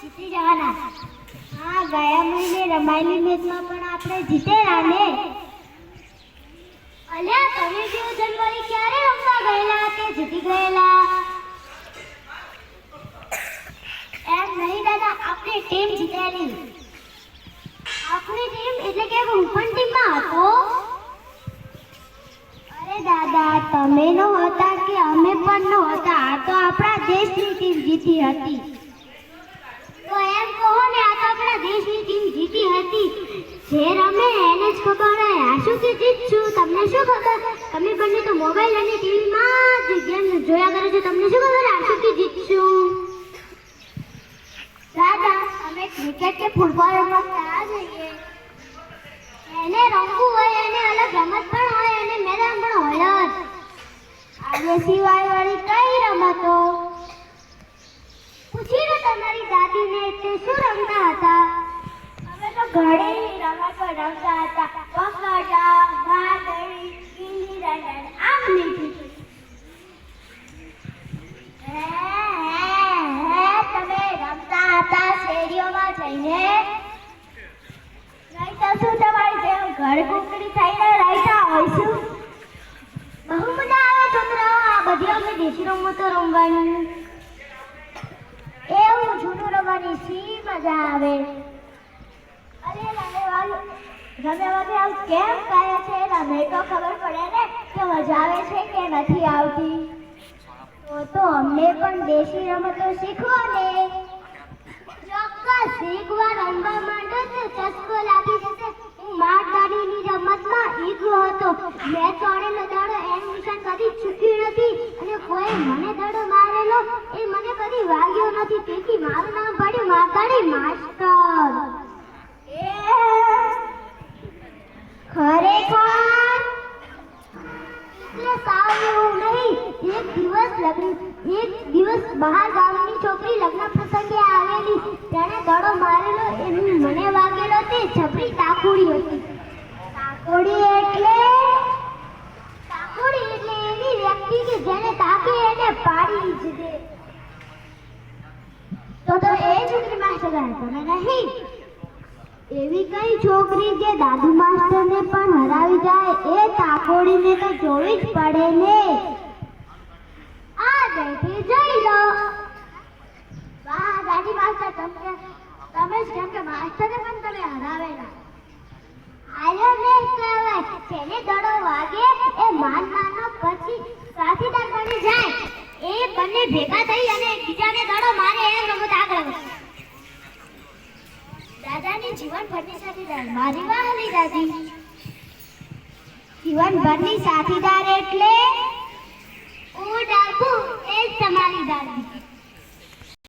જીતી જવાના. હા, ગયા મહિને રમાયેલી મેચમાં પણ આપણે જીતેલા ને. અલ્યા, તમે 2 જનવરી ક્યારે રમવા ગયેલા કે જીતી ગયેલા? એમ નહીં દાદા, આપણી ટીમ જીતેલી. આપણી ટીમ એટલે કે હું પણ ટીમમાં હતો. અરે દાદા, તમે નો હતા કે અમે પણ નો હતા. આ તો આપણા દેશની ટીમ જીતી હતી. તો એમ કહો ને, આ તો આપણા દેશની ટીમ જીતી હતી. જે રમે એને જ ખબર હોય આ શું કે જીતશું. તમને શું ખબર? તમે બંને તો મોબાઈલ અને ટીવીમાં જ ગેમ જોયા કરો છો. તમને શું ખબર આ શું કે જીતશું? દાદા, અમે ક્રિકેટ કે ફૂટબોલ રમવા ક્યાં જઈએ? એને રમવું હોય એને અલગ રમત પણ હોય અને મેદાન પણ હોય જ. આને સિવાય વળી કઈ રમતો? પૂછી લો તમારી દાદીને તે શું રમતા હતા. અમે તો ઘણી રમતો રમતા હતા. પકડા, ગાડી, ગીલી દંડા, આમની તમે રમતા હતા શેરીઓમાં જઈને? નહીં તો શું તમારી જેમ ઘર કુકડી થઈને રહેતા હોઈશું? બહુ મજા આવે છોકરાઓ આ બધી અમે દેશી રમતો રમવાની. એવું જૂનું રમવાની શી મજા આવે. અરે રમેવાથી આવું કેમ કહે છે? રમે તો ખબર પડે ને કે મજા આવે છે કે નથી આવતી. તો અમને પણ દેશી રમતો શીખવો ને. ચોક્કસ શીખવા રમવા માંડો તો ચસ્કો લાગી જશે. હું મારદાડીની રમતમાં ઈગો હતો. મેં ચોરેલો દડો એમ નિશાન કદી ચૂક્યું નથી અને કોઈ મને દડો મારેલો એ મને કદી વાગ્યો નથી. તેથી મારું નામ પડ્યું મારદાડી માસ્ટર. ખરેખર એટલે સાવ એવું નહીં. એક દિવસ બહાર ગામની છોકરી લગ્ન પ્રસંગે આવેલી. તેણે દડો મારેલો એ મને વાગેલો તે છપરી તાકોડી હતી. તાકોડી એટલે એવી વ્યક્તિ કે જેને તાકે એને પાડી જ દે. તો એ છોકરી માસ્ટર તમે નહીં. એવી કઈ છોકરી જે દાદુ માસ્ટરને પણ હરાવી જાય એ તાકોડીને તો જોવી જ પડે ને. આ દેખી જોઈ લો. વાહ દાદી માસ્ટર, તમે જ કેમ કે માસ્ટરને પણ તમે હરાવેલા. આયો ને કહેવાય જેને દડો વાગે એ માનવાનો પછી સાથીદાર બની જાય. એ બંને ભેગા થઈ અને બીજાને દડો મારે એમ રમત આગળ વધે. દાદાની જીવનભરની સાથીદાર મારી વાહલી દાદી. જીવનભરની સાથીદાર એટલે ઓ ડાબુ એ જ તમારી દાદી.